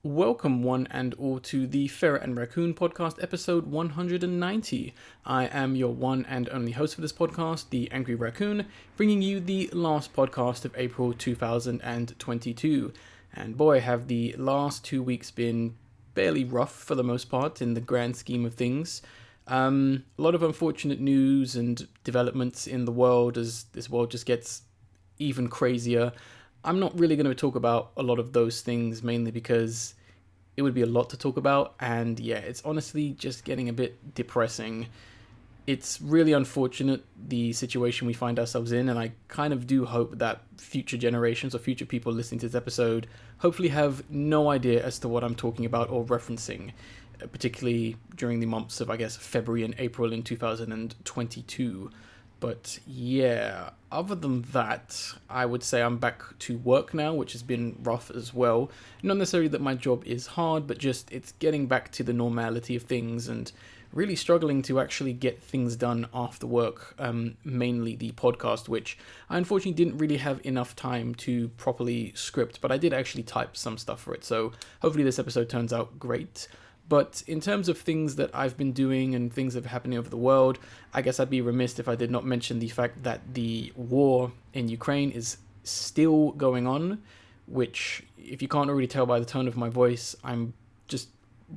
Welcome, one and all, to the Ferret and Raccoon podcast, episode 190. I am your one and only host for this podcast, the Angry Raccoon, bringing you the last podcast of April 2022. And boy, have the last 2 weeks been fairly rough for the most part in the grand scheme of things. A lot of unfortunate news and developments in the world as this world just gets even crazier. I'm not really going to talk about a lot of those things, mainly because it would be a lot to talk about, and yeah, it's honestly just getting a bit depressing. It's really unfortunate, the situation we find ourselves in, and I kind of do hope that future generations or future people listening to this episode hopefully have no idea as to what I'm talking about or referencing, particularly during the months of, I guess, February and April in 2022. But yeah, other than that, I would say I'm back to work now, which has been rough as well. Not necessarily that my job is hard, but just it's getting back to the normality of things and really struggling to actually get things done after work, mainly the podcast, which I unfortunately didn't really have enough time to properly script, but I did actually type some stuff for it, so hopefully this episode turns out great. But in terms of things that I've been doing and things that are happening over the world, I guess I'd be remiss if I did not mention the fact that the war in Ukraine is still going on, which, if you can't already tell by the tone of my voice, I'm just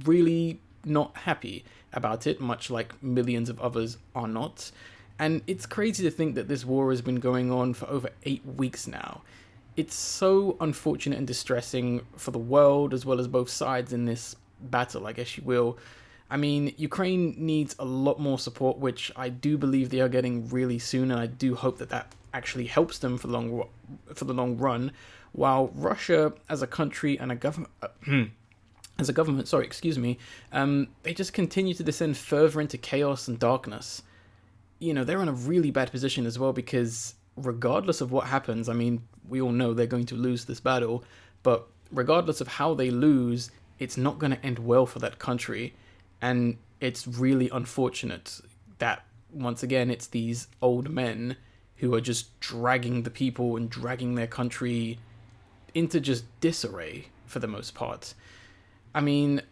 really not happy about it, much like millions of others are not. And it's crazy to think that this war has been going on for over 8 weeks now. It's so unfortunate and distressing for the world as well as both sides in this battle, I guess you will. I mean, Ukraine needs a lot more support, which I do believe they are getting really soon, and I do hope that that actually helps them for the long run. While Russia, as a country and a government, they just continue to descend further into chaos and darkness. You know, they're in a really bad position as well because regardless of what happens, I mean, we all know they're going to lose this battle, but regardless of how they lose, it's not going to end well for that country. And it's really unfortunate that, once again, it's these old men who are just dragging the people and dragging their country into just disarray for the most part. I mean,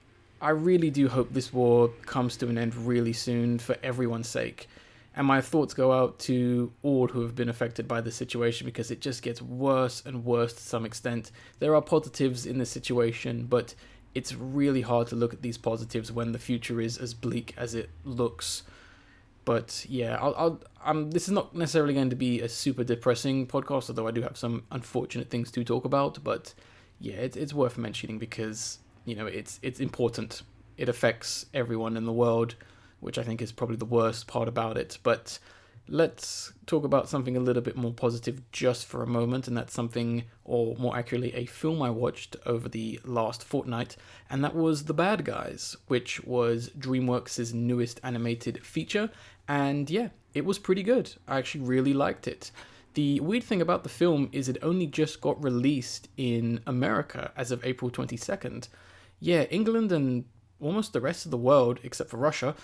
I really do hope this war comes to an end really soon for everyone's sake. And my thoughts go out to all who have been affected by this situation because it just gets worse and worse to some extent. There are positives in this situation, but it's really hard to look at these positives when the future is as bleak as it looks. But yeah, this is not necessarily going to be a super depressing podcast, although I do have some unfortunate things to talk about. But yeah, it's worth mentioning because, you know, it's important. It affects everyone in the world, which I think is probably the worst part about it. But let's talk about something a little bit more positive just for a moment, and that's something, or more accurately, a film I watched over the last fortnight, and that was The Bad Guys, which was DreamWorks' newest animated feature, and yeah, it was pretty good. I actually really liked it. The weird thing about the film is it only just got released in America as of April 22nd. Yeah, England and almost the rest of the world, except for Russia,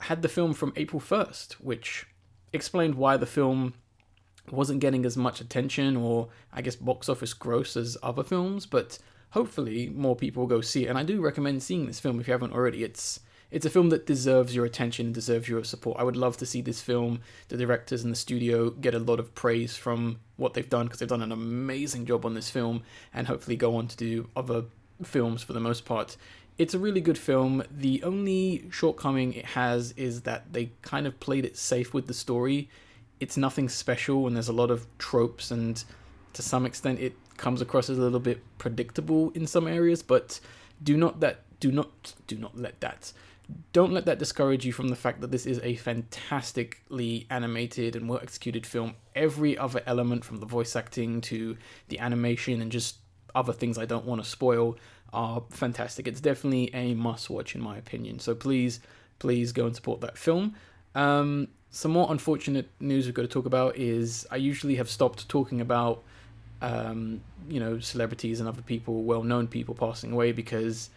had the film from April 1st, which explained why the film wasn't getting as much attention or, I guess, box office gross as other films, but hopefully more people will go see it. And I do recommend seeing this film if you haven't already. It's a film that deserves your attention and deserves your support. I would love to see this film, the directors and the studio, get a lot of praise from what they've done, because they've done an amazing job on this film, and hopefully go on to do other films for the most part. It's a really good film. The only shortcoming it has is that they kind of played it safe with the story. It's nothing special, and there's a lot of tropes, and to some extent it comes across as a little bit predictable in some areas, but don't let that discourage you from the fact that this is a fantastically animated and well executed film. Every other element, from the voice acting to the animation and just other things I don't want to spoil, are fantastic. It's definitely a must-watch in my opinion. So please go and support that film. Some more unfortunate news we've got to talk about is I usually have stopped talking about celebrities and other people, well-known people passing away because,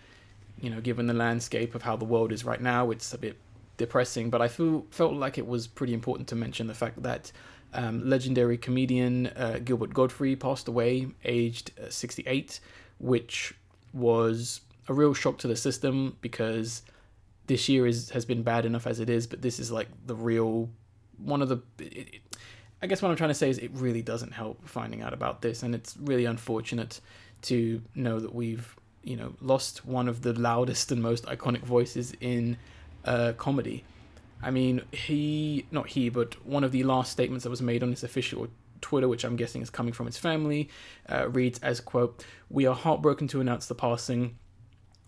given the landscape of how the world is right now, it's a bit depressing. But I felt like it was pretty important to mention the fact that legendary comedian Gilbert Gottfried passed away, aged 68, which was a real shock to the system, because this year has been bad enough as it is, but this is like the real one of the. I guess what I'm trying to say is it really doesn't help finding out about this, and it's really unfortunate to know that we've lost one of the loudest and most iconic voices in comedy. I mean, but one of the last statements that was made on his official Twitter, which I'm guessing is coming from his family, reads as, quote, "We are heartbroken to announce the passing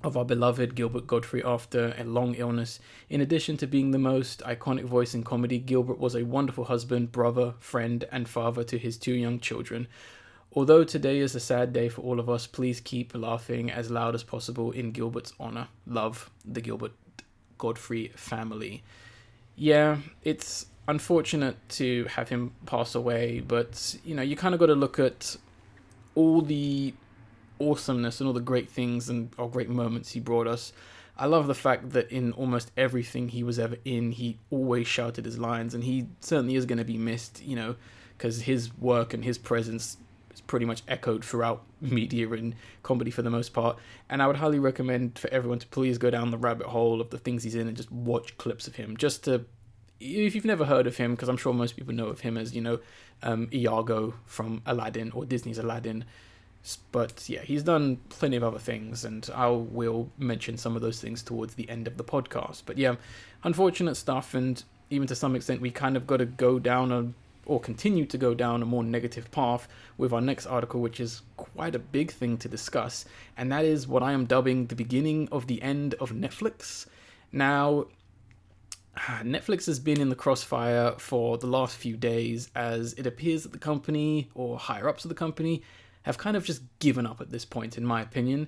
of our beloved Gilbert Gottfried after a long illness. In addition to being the most iconic voice in comedy, Gilbert was a wonderful husband, brother, friend, and father to his 2 young children. Although today is a sad day for all of us, please keep laughing as loud as possible in Gilbert's honor. Love, the Gilbert Gottfried family." Yeah, it's unfortunate to have him pass away, but you kind of got to look at all the awesomeness and all the great things and all great moments he brought us. I love the fact that in almost everything he was ever in, he always shouted his lines, and he certainly is going to be missed, because his work and his presence is pretty much echoed throughout media and comedy for the most part. And I would highly recommend for everyone to please go down the rabbit hole of the things he's in and just watch clips of him, just to, if you've never heard of him, because I'm sure most people know of him as, Iago from Aladdin or Disney's Aladdin. But yeah, he's done plenty of other things, and I will mention some of those things towards the end of the podcast. But yeah, unfortunate stuff, and even to some extent we kind of got to go down or continue to go down a more negative path with our next article, which is quite a big thing to discuss, and that is what I am dubbing the beginning of the end of Netflix. Now, Netflix has been in the crossfire for the last few days, as it appears that the company, or higher-ups of the company, have kind of just given up at this point, in my opinion.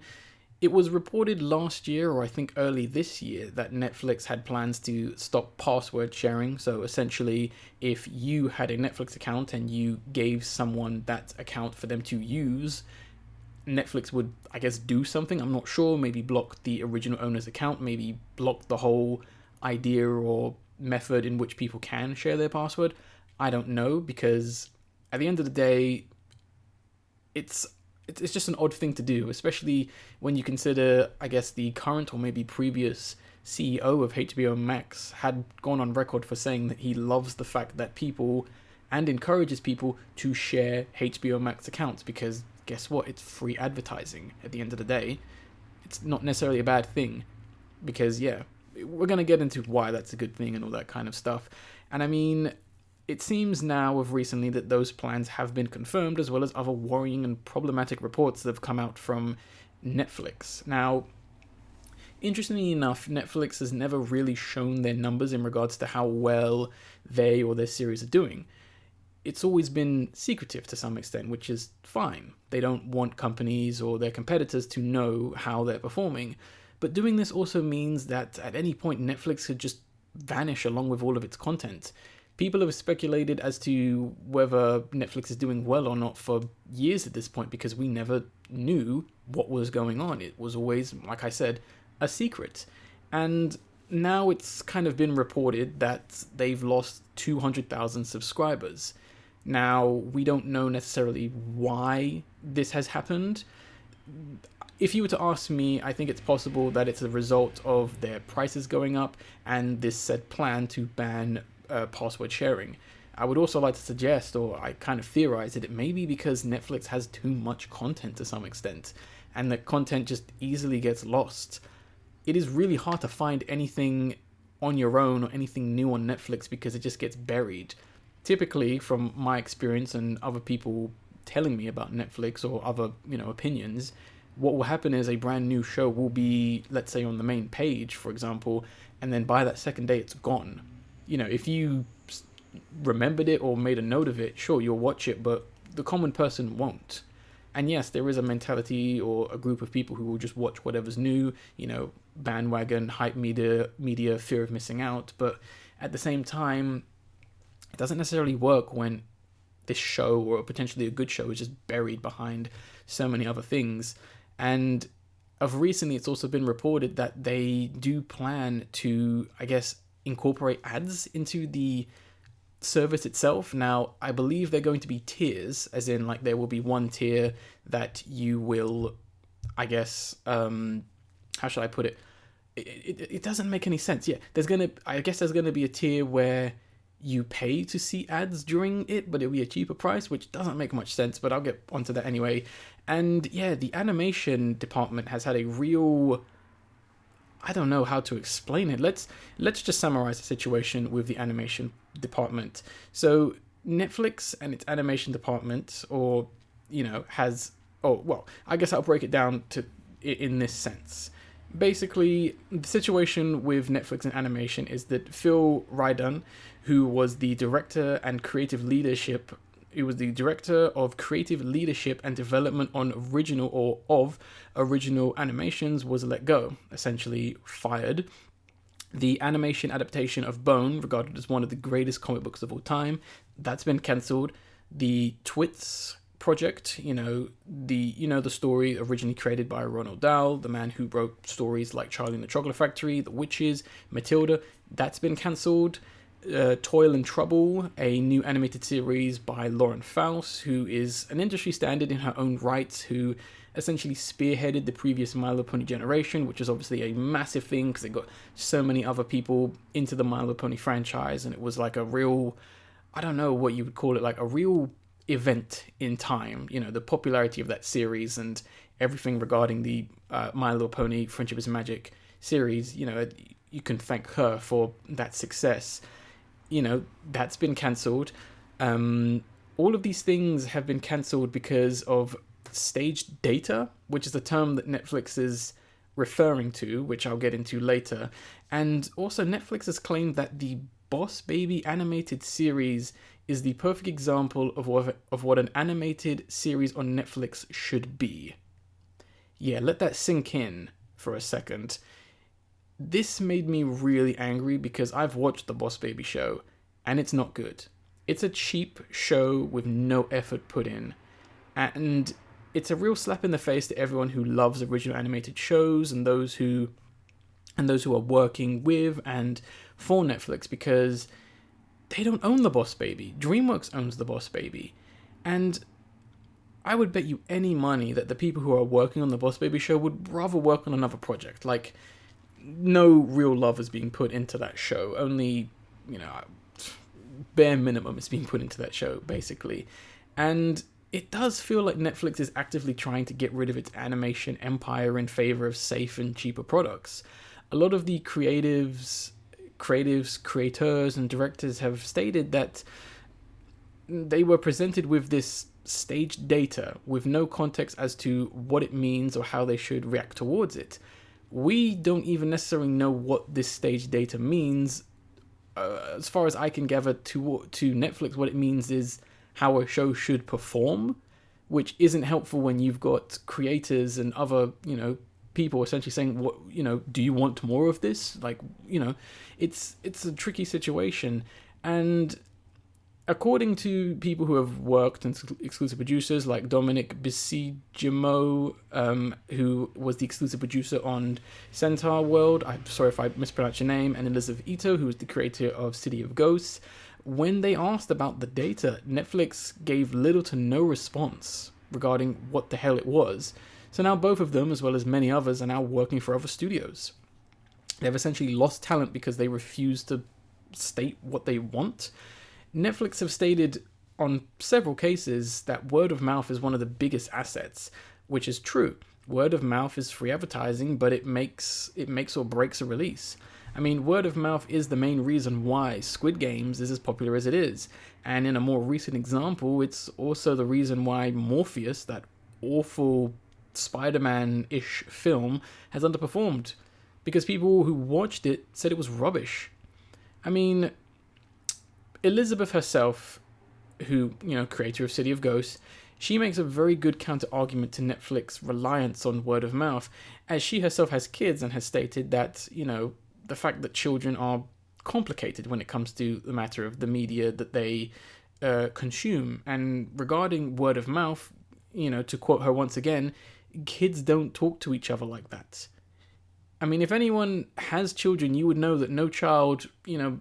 It was reported last year, or I think early this year, that Netflix had plans to stop password sharing. So essentially, if you had a Netflix account and you gave someone that account for them to use, Netflix would, I guess, do something. I'm not sure. Maybe block the original owner's account. Maybe block the whole idea or method in which people can share their password. I don't know, because at the end of the day, it's just an odd thing to do, especially when you consider, I guess, the current or maybe previous CEO of HBO Max had gone on record for saying that he loves the fact that people and encourages people to share HBO Max accounts, because guess what? It's free advertising at the end of the day. It's not necessarily a bad thing, because yeah, we're going to get into why that's a good thing and all that kind of stuff. And I mean, it seems now of recently that those plans have been confirmed, as well as other worrying and problematic reports that have come out from Netflix. Now, interestingly enough, Netflix has never really shown their numbers in regards to how well they or their series are doing. It's always been secretive to some extent, which is fine. They don't want companies or their competitors to know how they're performing. But doing this also means that at any point Netflix could just vanish along with all of its content. People have speculated as to whether Netflix is doing well or not for years at this point, because we never knew what was going on. It was always, like I said, a secret. And now it's kind of been reported that they've lost 200,000 subscribers. Now, we don't know necessarily why this has happened. If you were to ask me, I think it's possible that it's a result of their prices going up and this said plan to ban password sharing. I would also like to suggest, or I kind of theorize, that it may be because Netflix has too much content to some extent, and that content just easily gets lost. It is really hard to find anything on your own or anything new on Netflix because it just gets buried. Typically, from my experience and other people telling me about Netflix or other, opinions, what will happen is a brand new show will be, let's say, on the main page, for example, and then by that second day, it's gone. If you remembered it or made a note of it, sure, you'll watch it, but the common person won't. And yes, there is a mentality or a group of people who will just watch whatever's new, bandwagon, hype media, fear of missing out. But at the same time, it doesn't necessarily work when this show, or potentially a good show, is just buried behind so many other things. And of recently, it's also been reported that they do plan to, I guess, incorporate ads into the service itself. Now, I believe they're going to be tiers, as in, like, there will be one tier that you will, I guess, how should I put it? It doesn't make any sense. Yeah, I guess there's gonna be a tier where you pay to see ads during it, but it'll be a cheaper price, which doesn't make much sense, but I'll get onto that anyway. And yeah, the animation department has had a real, I don't know how to explain it. Let's just summarize the situation with the animation department. So Netflix and its animation department, or has, oh well, I guess I'll break it down to in this sense. Basically, the situation with Netflix and animation is that Phil Rydon, who was the director and creative leadership, of creative leadership and development on original animations, was let go, essentially fired. The animation adaptation of Bone, regarded as one of the greatest comic books of all time, that's been cancelled. The Twits project, the story originally created by Ronald Dahl, the man who wrote stories like Charlie and the Chocolate Factory, The Witches, Matilda, that's been cancelled. Toil and Trouble, a new animated series by Lauren Faust, who is an industry standard in her own right, who essentially spearheaded the previous My Little Pony generation, which is obviously a massive thing because it got so many other people into the My Little Pony franchise, and it was like a real, I don't know what you would call it, like a real event in time. The popularity of that series and everything regarding the My Little Pony Friendship is Magic series, you can thank her for that success. That's been cancelled. All of these things have been cancelled because of staged data, which is the term that Netflix is referring to, which I'll get into later. And also Netflix has claimed that the Boss Baby animated series is the perfect example of what an animated series on Netflix should be. Yeah, let that sink in for a second. This made me really angry because I've watched the Boss Baby show and it's not good. It's a cheap show with no effort put in. And it's a real slap in the face to everyone who loves original animated shows and those who are working with and for Netflix, because they don't own the Boss Baby. DreamWorks owns the Boss Baby. And I would bet you any money that the people who are working on the Boss Baby show would rather work on another project. Like, no real love is being put into that show. Only, bare minimum is being put into that show, basically. And it does feel like Netflix is actively trying to get rid of its animation empire in favor of safe and cheaper products. A lot of the creators, and directors have stated that they were presented with this staged data with no context as to what it means or how they should react towards it. We don't even necessarily know what this staged data means. As far as I can gather, to Netflix, what it means is how a show should perform, which isn't helpful when you've got creators and other, people essentially saying, what, do you want more of this? Like, it's a tricky situation. And according to people who have worked and exclusive producers like Dominic Bisigimo, who was the exclusive producer on Centaur World, I'm sorry if I mispronounced your name, and Elizabeth Ito, who was the creator of City of Ghosts, when they asked about the data, Netflix gave little to no response regarding what the hell it was. So now both of them, as well as many others, are now working for other studios. They've essentially lost talent because they refuse to state what they want. Netflix have stated on several cases that word of mouth is one of the biggest assets, which is true. Word of mouth is free advertising, but it makes or breaks a release. I mean, word of mouth is the main reason why Squid Games is as popular as it is. And in a more recent example, it's also the reason why Morpheus, that awful Spider-Man-ish film, has underperformed. Because people who watched it said it was rubbish. I mean, Elizabeth herself, who, creator of City of Ghosts, she makes a very good counter-argument to Netflix reliance on word of mouth, as she herself has kids and has stated that, the fact that children are complicated when it comes to the matter of the media that they consume. And regarding word of mouth, to quote her once again, kids don't talk to each other like that. I mean, if anyone has children, you would know that no child,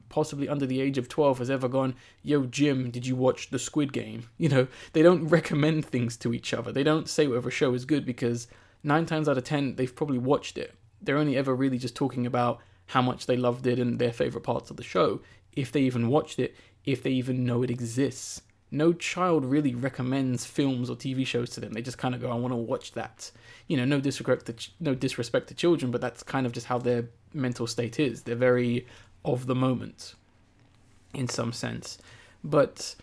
possibly under the age of 12 has ever gone, yo, Jim, did you watch the Squid Game? They don't recommend things to each other. They don't say whatever show is good because 9 times out of 10, they've probably watched it. they're only ever really just talking about how much they loved it and their favorite parts of the show, if they even watched it, if they even know it exists. No child really recommends films or TV shows to them. They just kind of go, I want to watch that. No disrespect to children, but that's kind of just how their mental state is. They're very of the moment, in some sense. But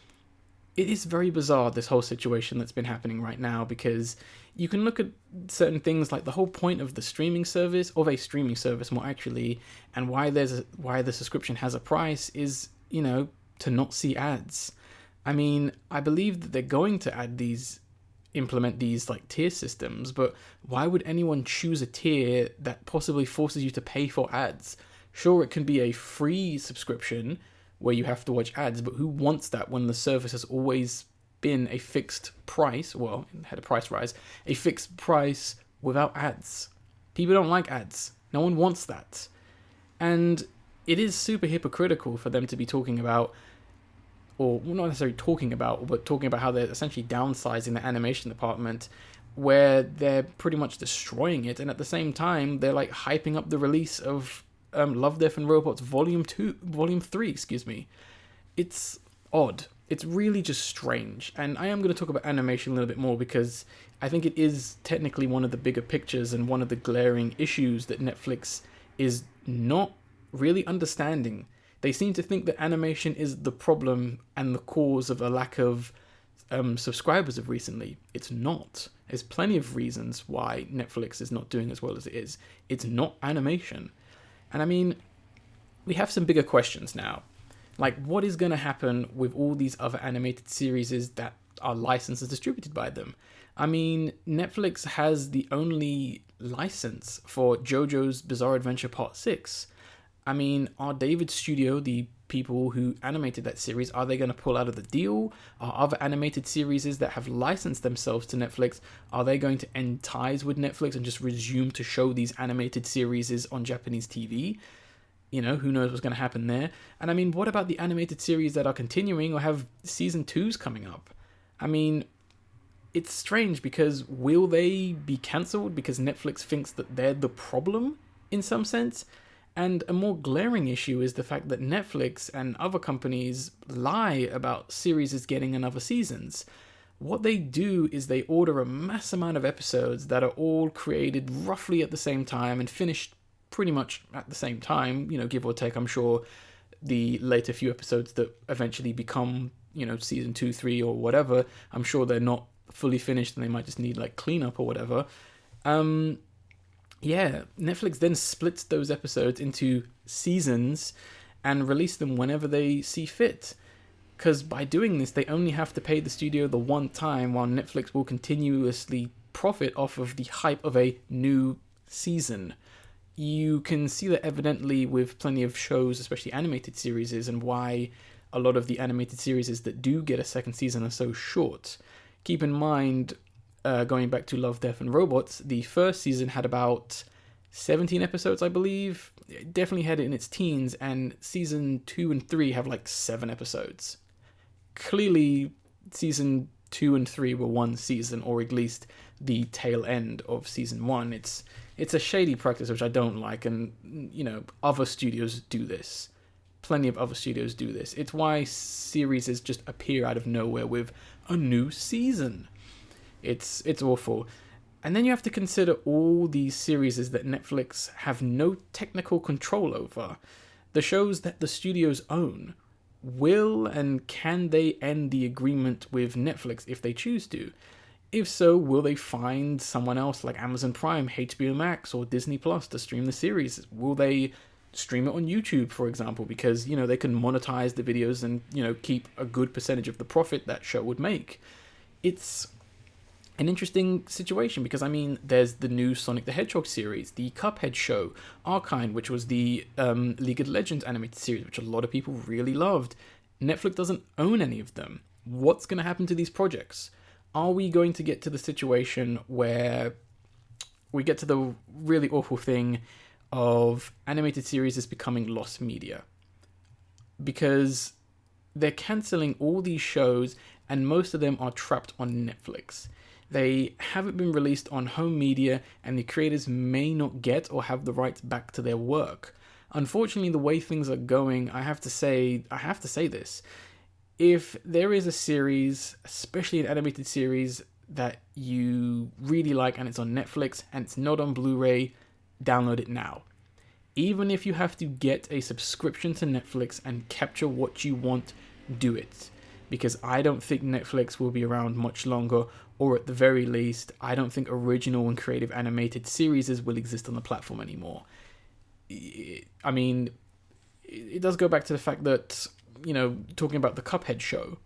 it is very bizarre, this whole situation that's been happening right now, because you can look at certain things like the whole point of the streaming service, of a streaming service more actually, and why the subscription has a price is, to not see ads. I mean, I believe that they're going to implement these like tier systems, but why would anyone choose a tier that possibly forces you to pay for ads? Sure, it can be a free subscription where you have to watch ads, but who wants that when the service has always been a fixed price? Well, it had a price rise, a fixed price without ads. People don't like ads. No one wants that. And it is super hypocritical for them to be talking about, or not necessarily talking about, but talking about how they're essentially downsizing the animation department, where they're pretty much destroying it, and at the same time, they're like hyping up the release of Love, Death and Robots Volume 3, It's odd. It's really just strange. And I am going to talk about animation a little bit more because I think it is technically one of the bigger pictures and one of the glaring issues that Netflix is not really understanding. They seem to think that animation is the problem and the cause of a lack of subscribers of recently. It's not. There's plenty of reasons why Netflix is not doing as well as it is. It's not animation. And I mean, we have some bigger questions now. Like, what is going to happen with all these other animated series that are licensed and distributed by them? I mean, Netflix has the only license for JoJo's Bizarre Adventure Part 6. I mean, are David Studio, the people who animated that series, are they going to pull out of the deal? Are other animated series that have licensed themselves to Netflix, are they going to end ties with Netflix and just resume to show these animated series on Japanese TV? Who knows what's going to happen there? And I mean, what about the animated series that are continuing or have season 2s coming up? I mean, it's strange because will they be cancelled because Netflix thinks that they're the problem in some sense? And a more glaring issue is the fact that Netflix and other companies lie about series getting another seasons. What they do is they order a mass amount of episodes that are all created roughly at the same time and finished pretty much at the same time, give or take. I'm sure the later few episodes that eventually become, season 2, 3 or whatever, I'm sure they're not fully finished and they might just need like cleanup or whatever. Netflix then splits those episodes into seasons and release them whenever they see fit. Because by doing this, they only have to pay the studio the one time, while Netflix will continuously profit off of the hype of a new season. You can see that evidently with plenty of shows, especially animated series, and why a lot of the animated series that do get a second season are so short. Keep in mind, going back to Love, Death and Robots, the first season had about 17 episodes, I believe. It definitely had it in its teens, and season 2 and 3 have like 7 episodes. Clearly, season 2 and 3 were one season, or at least the tail end of season 1. It's a shady practice which I don't like, and other studios do this. Plenty of other studios do this. It's why series just appear out of nowhere with a new season. It's awful. And then you have to consider all these series that Netflix have no technical control over. The shows that the studios own. Will and can they end the agreement with Netflix if they choose to? If so, will they find someone else like Amazon Prime, HBO Max, or Disney Plus to stream the series? Will they stream it on YouTube, for example, because, they can monetize the videos and, keep a good percentage of the profit that show would make? It's an interesting situation because, there's the new Sonic the Hedgehog series, the Cuphead show, Arcane, which was the League of Legends animated series, which a lot of people really loved. Netflix doesn't own any of them. What's going to happen to these projects? Are we going to get to the situation where we get to the really awful thing of animated series is becoming lost media? Because they're cancelling all these shows and most of them are trapped on Netflix. They haven't been released on home media, and the creators may not get or have the rights back to their work. Unfortunately, the way things are going, I have to say this. If there is a series, especially an animated series, that you really like and it's on Netflix and it's not on Blu-ray, download it now. Even if you have to get a subscription to Netflix and capture what you want, do it. Because I don't think Netflix will be around much longer, or at the very least, I don't think original and creative animated series will exist on the platform anymore. I mean, it does go back to the fact that, talking about the Cuphead show,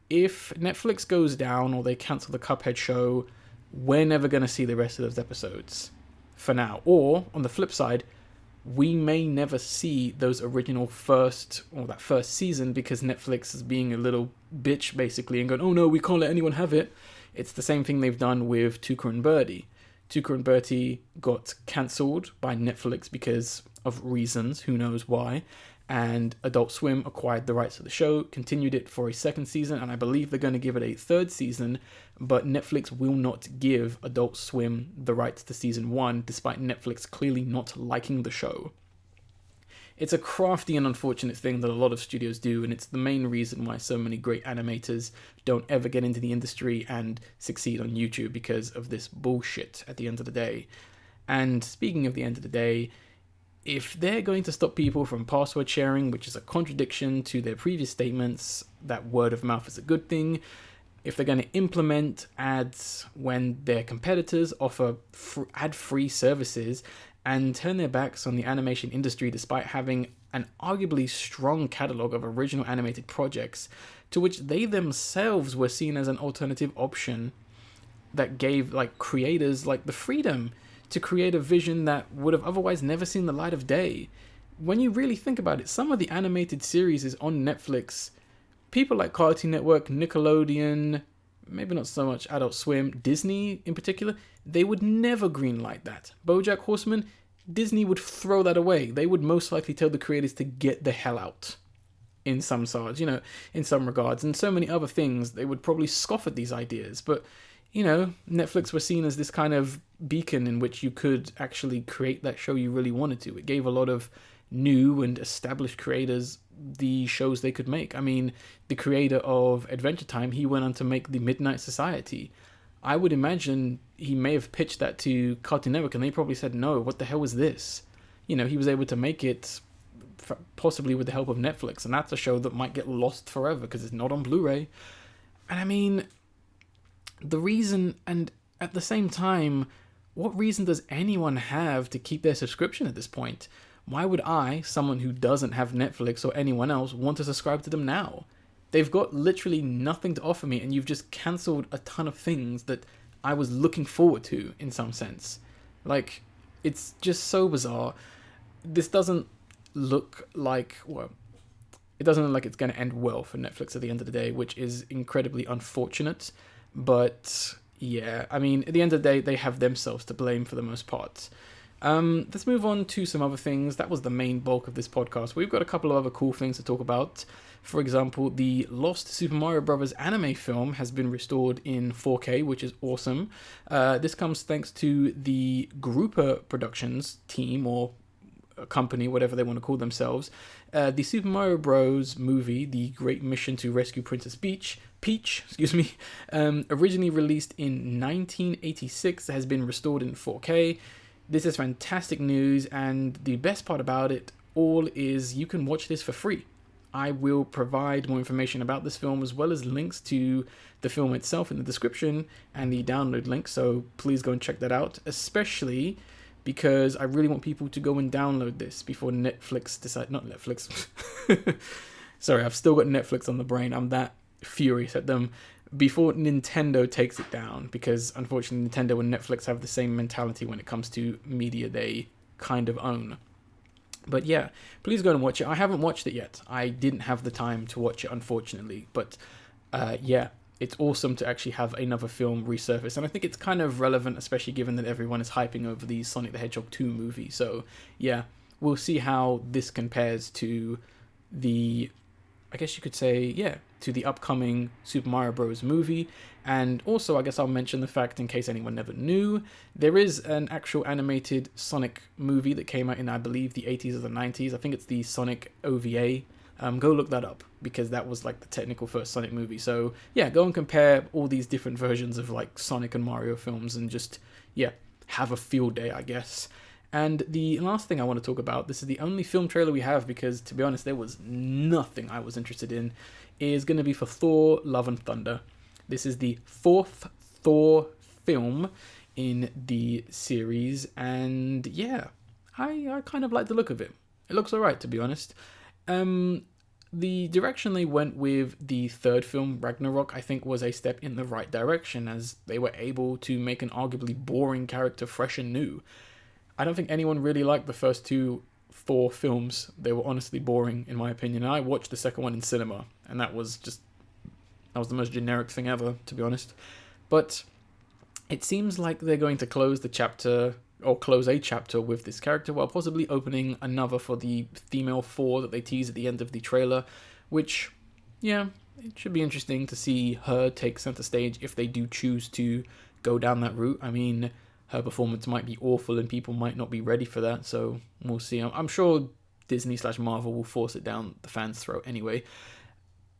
if Netflix goes down or they cancel the Cuphead show, we're never going to see the rest of those episodes for now. Or, on the flip side, we may never see those original first season because Netflix is being a little bitch, basically, and going, oh no, we can't let anyone have it. It's the same thing they've done with Tuca and Birdie. Tuca and Bertie got cancelled by Netflix because of reasons, who knows why, and Adult Swim acquired the rights to the show, continued it for a second season, and I believe they're going to give it a third season, but Netflix will not give Adult Swim the rights to season 1, despite Netflix clearly not liking the show. It's a crafty and unfortunate thing that a lot of studios do, and it's the main reason why so many great animators don't ever get into the industry and succeed on YouTube, because of this bullshit at the end of the day. And speaking of the end of the day, if they're going to stop people from password sharing, which is a contradiction to their previous statements that word of mouth is a good thing, if they're going to implement ads when their competitors offer ad-free services and turn their backs on the animation industry despite having an arguably strong catalogue of original animated projects to which they themselves were seen as an alternative option that gave creators the freedom to create a vision that would have otherwise never seen the light of day. When you really think about it, some of the animated series on Netflix, people like Cartoon Network, Nickelodeon, maybe not so much Adult Swim, Disney in particular, they would never greenlight that. BoJack Horseman, Disney would throw that away. They would most likely tell the creators to get the hell out in some regards, and so many other things. They would probably scoff at these ideas, but Netflix was seen as this kind of beacon in which you could actually create that show you really wanted to. It gave a lot of new and established creators the shows they could make. I mean, the creator of Adventure Time, he went on to make The Midnight Society. I would imagine he may have pitched that to Cartoon Network and they probably said, no, what the hell was this? He was able to make it possibly with the help of Netflix, and that's a show that might get lost forever because it's not on Blu-ray. And I mean, the reason, and at the same time, what reason does anyone have to keep their subscription at this point? Why would I, someone who doesn't have Netflix or anyone else, want to subscribe to them now? They've got literally nothing to offer me, and you've just cancelled a ton of things that I was looking forward to, in some sense. It's just so bizarre. This doesn't look like, it doesn't look like it's going to end well for Netflix at the end of the day, which is incredibly unfortunate. But yeah, I mean, at the end of the day, they have themselves to blame for the most part. Let's move on to some other things. That was the main bulk of this podcast. We've got a couple of other cool things to talk about. For example, the lost Super Mario Bros. Anime film has been restored in 4K, which is awesome. This comes thanks to the Grouper Productions team, or a company, whatever they want to call themselves. The Super Mario Bros. Movie, The Great Mission to Rescue Princess Peach, originally released in 1986, has been restored in 4K. This is fantastic news, and the best part about it all is you can watch this for free. I will provide more information about this film as well as links to the film itself in the description and the download link, so please go and check that out, especially because I really want people to go and download this before Netflix decide, not Netflix, sorry, I've still got Netflix on the brain, I'm that furious at them, before Nintendo takes it down, because unfortunately Nintendo and Netflix have the same mentality when it comes to media they kind of own. But yeah, please go and watch it. I haven't watched it yet. I didn't have the time to watch it, unfortunately. But yeah, it's awesome to actually have another film resurface. And I think it's kind of relevant, especially given that everyone is hyping over the Sonic the Hedgehog 2 movie. So yeah, we'll see how this compares to the, I guess you could say, yeah, to the upcoming Super Mario Bros. Movie. And also, I guess I'll mention the fact, in case anyone never knew, there is an actual animated Sonic movie that came out in, I believe, the 80s or the 90s. I think it's the Sonic OVA. Go look that up, because that was like the technical first Sonic movie. So yeah, go and compare all these different versions of like Sonic and Mario films and just, yeah, have a field day, I guess. And the last thing I want to talk about, this is the only film trailer we have because, to be honest, there was nothing I was interested in, is going to be for Thor Love and Thunder. This is the 4th Thor film in the series, and yeah, I kind of like the look of it. It looks alright, to be honest. The direction they went with the 3rd film, Ragnarok, I think was a step in the right direction, as they were able to make an arguably boring character fresh and new. I don't think anyone really liked the first 2 Thor films. They were honestly boring, in my opinion. And I watched the second one in cinema, and that was the most generic thing ever, to be honest. But it seems like they're going to close a chapter with this character, while possibly opening another for the female Thor that they tease at the end of the trailer, which, yeah, it should be interesting to see her take center stage if they do choose to go down that route. I mean, her performance might be awful and people might not be ready for that, so we'll see. I'm sure Disney/Marvel will force it down the fans' throat anyway.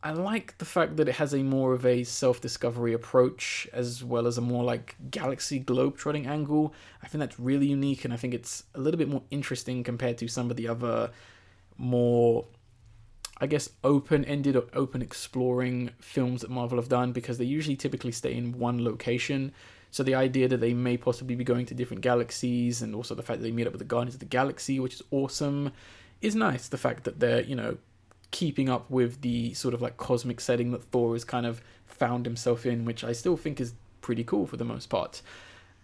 I like the fact that it has a more of a self-discovery approach, as well as a more like galaxy globe-trotting angle. I think that's really unique, and I think it's a little bit more interesting compared to some of the other more, I guess, open-ended or open-exploring films that Marvel have done, because they usually typically stay in one location. So the idea that they may possibly be going to different galaxies, and also the fact that they meet up with the Guardians of the Galaxy, which is awesome, is nice. The fact that they're, keeping up with the sort of like cosmic setting that Thor has kind of found himself in, which I still think is pretty cool for the most part.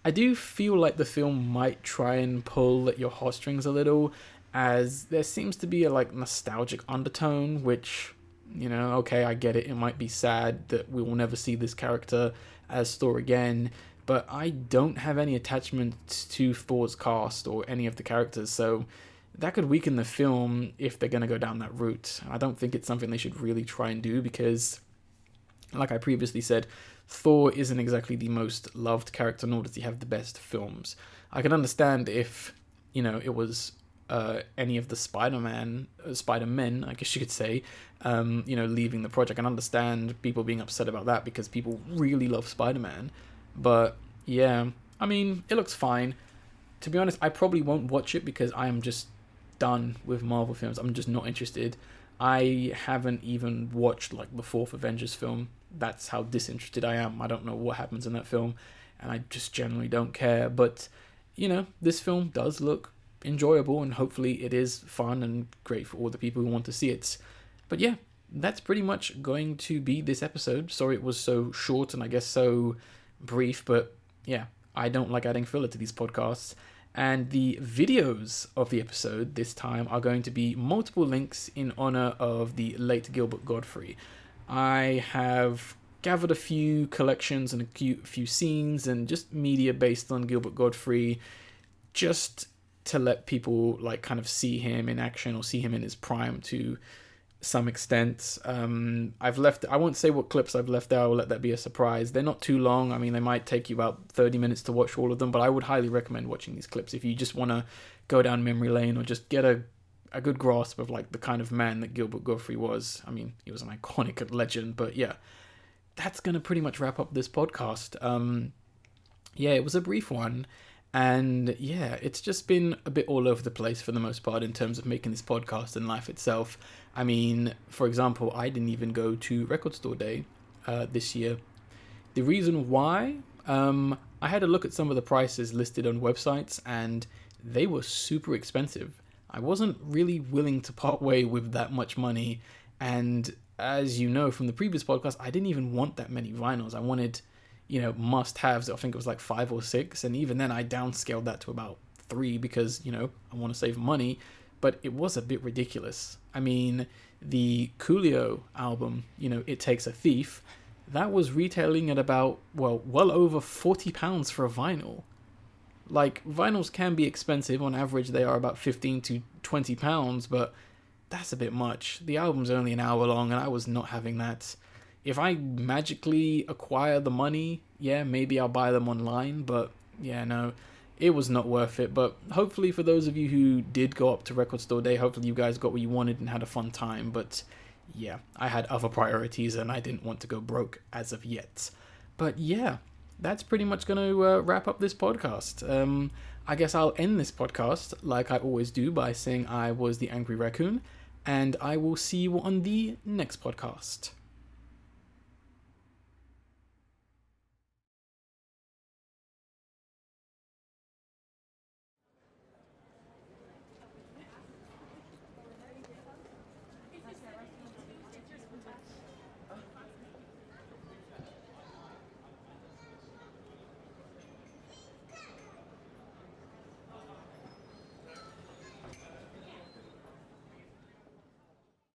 I do feel like the film might try and pull at your heartstrings a little, as there seems to be a like nostalgic undertone, which, okay, I get it. It might be sad that we will never see this character as Thor again, but I don't have any attachment to Thor's cast or any of the characters, so that could weaken the film if they're going to go down that route. I don't think it's something they should really try and do, because, like I previously said, Thor isn't exactly the most loved character, nor does he have the best films. I can understand if, it was any of the Spider-Men, I guess you could say, leaving the project. I can understand people being upset about that, because people really love Spider-Man. But, yeah, I mean, it looks fine. To be honest, I probably won't watch it, because I am just done with Marvel films. I'm just not interested. I haven't even watched like the 4th Avengers film. That's how disinterested I am. I don't know what happens in that film, and I just generally don't care. But this film does look enjoyable, and hopefully it is fun and great for all the people who want to see it. But yeah, that's pretty much going to be this episode. Sorry it was so short and I guess so brief, but yeah, I don't like adding filler to these podcasts. And the videos of the episode this time are going to be multiple links in honor of the late Gilbert Gottfried. I have gathered a few collections and a few scenes and just media based on Gilbert Gottfried, just to let people like kind of see him in action or see him in his prime to some extent. I won't say what clips I've left there. I will let that be a surprise. They're not too long. I mean, they might take you about 30 minutes to watch all of them, but I would highly recommend watching these clips if you just want to go down memory lane or just get a good grasp of like the kind of man that Gilbert Gottfried was. I mean, he was an iconic legend, but yeah, that's going to pretty much wrap up this podcast. Yeah, it was a brief one. And yeah, it's just been a bit all over the place for the most part in terms of making this podcast and life itself. I mean, for example, I didn't even go to Record Store Day this year. The reason why, I had a look at some of the prices listed on websites, and they were super expensive. I wasn't really willing to part way with that much money, and as you know from the previous podcast, I didn't even want that many vinyls. I wanted, must-haves. I think it was like 5 or 6, and even then I downscaled that to about 3 because, I want to save money, but it was a bit ridiculous. I mean, the Coolio album, It Takes a Thief, that was retailing at about, well over £40 for a vinyl. Like, vinyls can be expensive. On average, they are about £15 to £20, but that's a bit much. The album's only an hour long, and I was not having that. If I magically acquire the money, yeah, maybe I'll buy them online, but yeah, no, it was not worth it. But hopefully for those of you who did go up to Record Store Day, hopefully you guys got what you wanted and had a fun time. But yeah, I had other priorities and I didn't want to go broke as of yet. But yeah, that's pretty much going to wrap up this podcast. I guess I'll end this podcast like I always do by saying I was the Angry Raccoon, and I will see you on the next podcast.